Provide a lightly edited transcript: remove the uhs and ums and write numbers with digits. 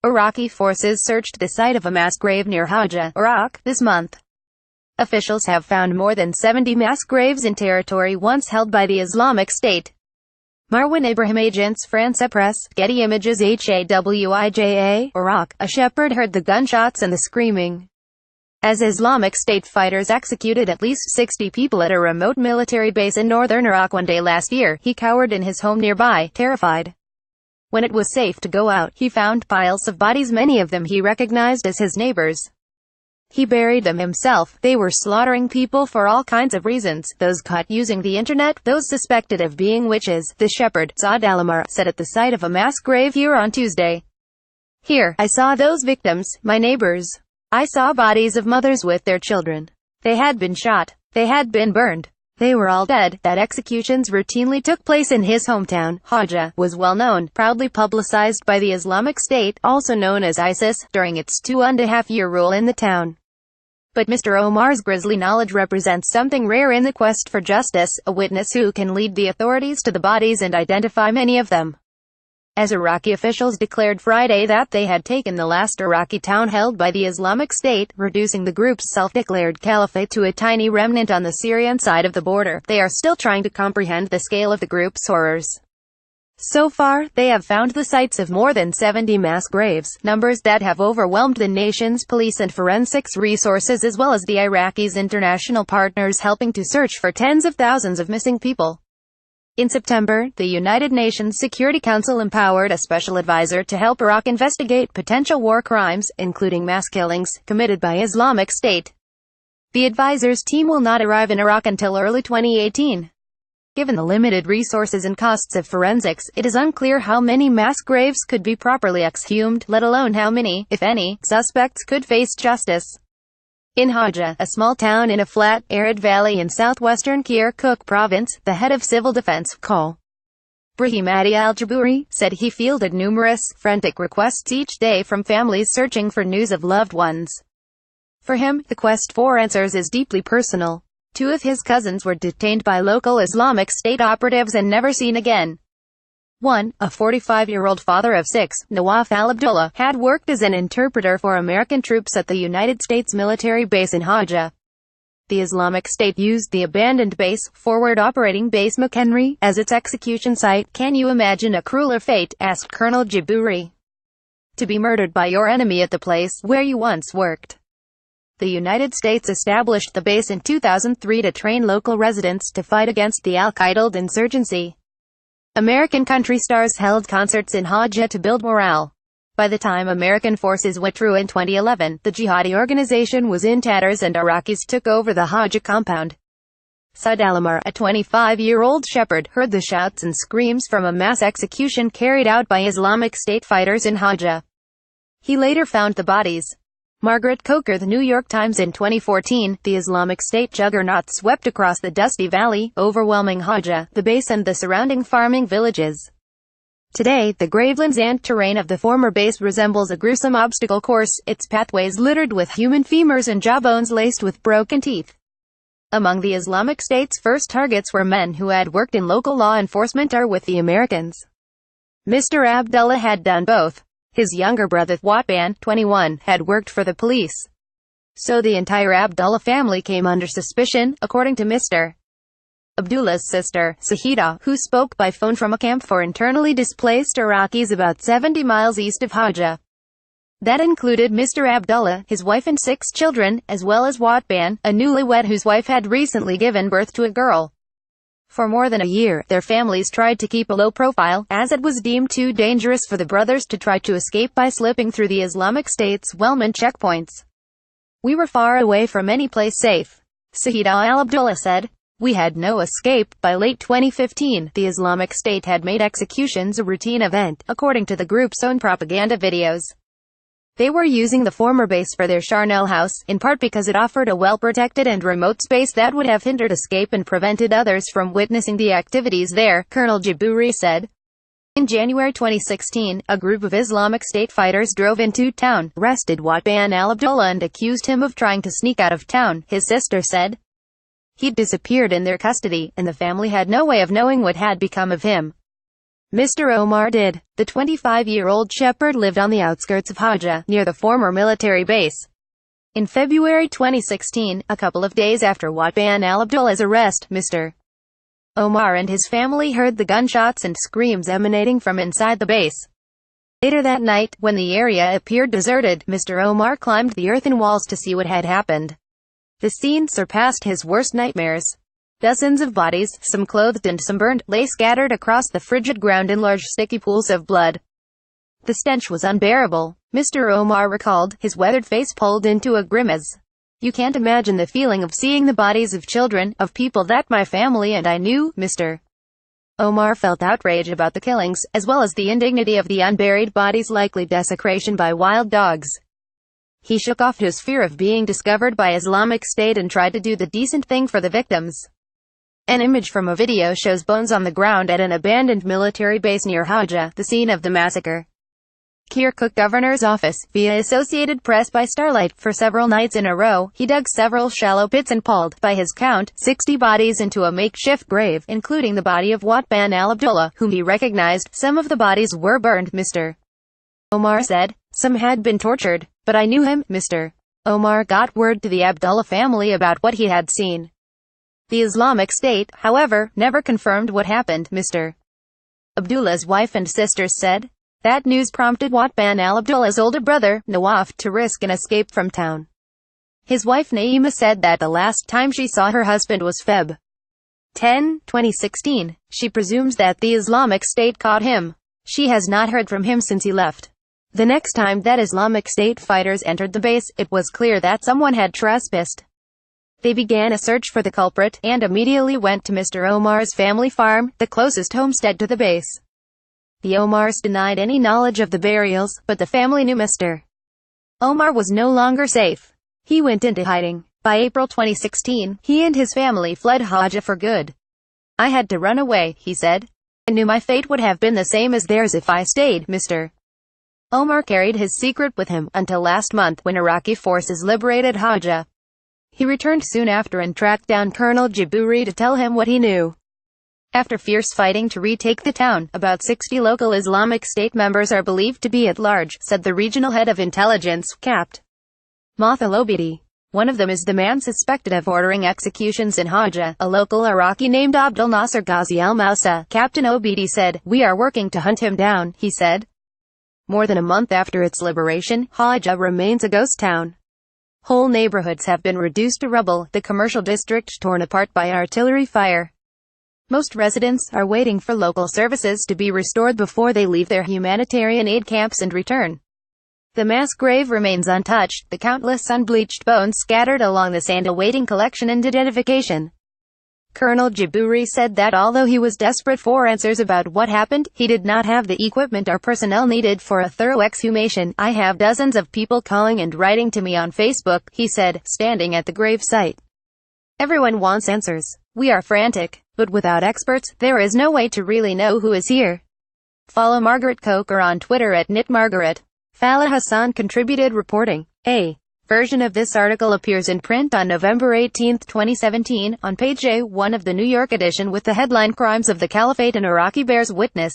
Iraqi forces searched the site of a mass grave near Hawija, Iraq, this month. Officials have found more than 70 mass graves in territory once held by the Islamic State. Marwan IbrahimAgence FrancePresse, Getty Images HAWIJA, Iraq. A shepherd heard the gunshots and the screaming as Islamic State fighters executed at least 60 people at a remote military base in northern Iraq one day last year. He cowered in his home nearby, terrified. When it was safe to go out, he found piles of bodies, many of them he recognized as his neighbors. He buried them himself. They were slaughtering people for all kinds of reasons, those caught using the internet, those suspected of being witches, the shepherd, Saad Al-Amar, said at the site of a mass grave here on Tuesday. Here, I saw those victims, my neighbors. I saw bodies of mothers with their children. They had been shot. They had been burned. They were all dead. That executions routinely took place in his hometown, Hawija, was well known, proudly publicized by the Islamic State, also known as ISIS, during its 2.5-year rule in the town. But Mr. Omar's grisly knowledge represents something rare in the quest for justice, a witness who can lead the authorities to the bodies and identify many of them. As Iraqi officials declared Friday that they had taken the last Iraqi town held by the Islamic State, reducing the group's self-declared caliphate to a tiny remnant on the Syrian side of the border, they are still trying to comprehend the scale of the group's horrors. So far, they have found the sites of more than 70 mass graves, numbers that have overwhelmed the nation's police and forensics resources as well as the Iraqis' international partners helping to search for tens of thousands of missing people. In September, the United Nations Security Council empowered a special advisor to help Iraq investigate potential war crimes, including mass killings, committed by Islamic State. The advisor's team will not arrive in Iraq until early 2018. Given the limited resources and costs of forensics, it is unclear how many mass graves could be properly exhumed, let alone how many, if any, suspects could face justice. In Hawija, a small town in a flat, arid valley in southwestern Kirkuk province, the head of civil defense, Col. Brahim Adi al-Jabouri, said he fielded numerous, frantic requests each day from families searching for news of loved ones. For him, the quest for answers is deeply personal. 2 of his cousins were detained by local Islamic State operatives and never seen again. One, a 45-year-old father of 6, Nawaf al-Abdullah, had worked as an interpreter for American troops at the United States military base in Hawija. The Islamic State used the abandoned base, forward operating base McHenry, as its execution site. Can you imagine a crueler fate, asked Colonel Jabouri. To be murdered by your enemy at the place where you once worked. The United States established the base in 2003 to train local residents to fight against the al-Qaeda insurgency. American country stars held concerts in Hawija to build morale. By the time American forces withdrew in 2011, the jihadi organization was in tatters and Iraqis took over the Hawija compound. Saad Al-Amar, a 25-year-old shepherd, heard the shouts and screams from a mass execution carried out by Islamic State fighters in Hawija. He later found the bodies. Margaret Coker, The New York Times. In 2014, the Islamic State juggernaut swept across the dusty valley, overwhelming Hawija, the base and the surrounding farming villages. Today, the gravelands and terrain of the former base resembles a gruesome obstacle course, its pathways littered with human femurs and jawbones laced with broken teeth. Among the Islamic State's first targets were men who had worked in local law enforcement or with the Americans. Mr. Abdullah had done both. His younger brother, Watban, 21, had worked for the police. So the entire Abdullah family came under suspicion, according to Mr. Abdullah's sister, Sahida, who spoke by phone from a camp for internally displaced Iraqis about 70 miles east of Hawija. That included Mr. Abdullah, his wife and 6 children, as well as Watban, a newlywed whose wife had recently given birth to a girl. For more than a year, their families tried to keep a low profile, as it was deemed too dangerous for the brothers to try to escape by slipping through the Islamic State's well-manned checkpoints. We were far away from any place safe, Sahida al-Abdullah said. We had no escape. By late 2015, the Islamic State had made executions a routine event, according to the group's own propaganda videos. They were using the former base for their charnel house, in part because it offered a well-protected and remote space that would have hindered escape and prevented others from witnessing the activities there, Colonel Jabouri said. In January 2016, a group of Islamic State fighters drove into town, arrested Watban al-Abdullah and accused him of trying to sneak out of town, his sister said. He'd disappeared in their custody, and the family had no way of knowing what had become of him. Mr. Omar did. The 25-year-old shepherd lived on the outskirts of HAWIJA, near the former military base. In February 2016, a couple of days after Watban al-Abdullah's arrest, Mr. Omar and his family heard the gunshots and screams emanating from inside the base. Later that night, when the area appeared deserted, Mr. Omar climbed the earthen walls to see what had happened. The scene surpassed his worst nightmares. Dozens of bodies, some clothed and some burned, lay scattered across the frigid ground in large sticky pools of blood. The stench was unbearable, Mr. Omar recalled, his weathered face pulled into a grimace. You can't imagine the feeling of seeing the bodies of children, of people that my family and I knew. Mr. Omar felt outrage about the killings, as well as the indignity of the unburied bodies' likely desecration by wild dogs. He shook off his fear of being discovered by Islamic State and tried to do the decent thing for the victims. An image from a video shows bones on the ground at an abandoned military base near HAWIJA, the scene of the massacre. Kirkuk governor's office, via Associated Press by starlight, for several nights in a row, he dug several shallow pits and pulled, by his count, 60 bodies into a makeshift grave, including the body of Watban al-Abdullah, whom he recognized. Some of the bodies were burned, Mr. Omar said. Some had been tortured, but I knew him. Mr. Omar got word to the Abdullah family about what he had seen. The Islamic State, however, never confirmed what happened. Mr. Abdullah's wife and sisters said. That news prompted Watban al-Abdullah's older brother, Nawaf, to risk an escape from town. His wife Naima said that the last time she saw her husband was Feb. 10, 2016. She presumes that the Islamic State caught him. She has not heard from him since he left. The next time that Islamic State fighters entered the base, it was clear that someone had trespassed. They began a search for the culprit, and immediately went to Mr. Omar's family farm, the closest homestead to the base. The Omars denied any knowledge of the burials, but the family knew Mr. Omar was no longer safe. He went into hiding. By April 2016, he and his family fled HAWIJA for good. I had to run away, he said. I knew my fate would have been the same as theirs if I stayed. Mr. Omar carried his secret with him, until last month, when Iraqi forces liberated HAWIJA. He returned soon after and tracked down Colonel Jabouri to tell him what he knew. After fierce fighting to retake the town, about 60 local Islamic State members are believed to be at large, said the regional head of intelligence, Capt. Math al-Obidi. One of them is the man suspected of ordering executions in HAWIJA, a local Iraqi named Abdel Nasser Ghazi al-Mousa. Captain Obidi said, "We are working to hunt him down," he said. More than a month after its liberation, HAWIJA remains a ghost town. Whole neighborhoods have been reduced to rubble, the commercial district torn apart by artillery fire. Most residents are waiting for local services to be restored before they leave their humanitarian aid camps and return. The mass grave remains untouched, the countless unbleached bones scattered along the sand awaiting collection and identification. Colonel Jabouri said that although he was desperate for answers about what happened, he did not have the equipment or personnel needed for a thorough exhumation. I have dozens of people calling and writing to me on Facebook, he said, standing at the grave site. Everyone wants answers. We are frantic, but without experts, there is no way to really know who is here. Follow Margaret Coker on Twitter at @KnitMargaret. Fala Hassan contributed reporting. A version of this article appears in print on November 18, 2017, on page A1 of the New York edition with the headline Crimes of the Caliphate and Iraqi Bears Witness.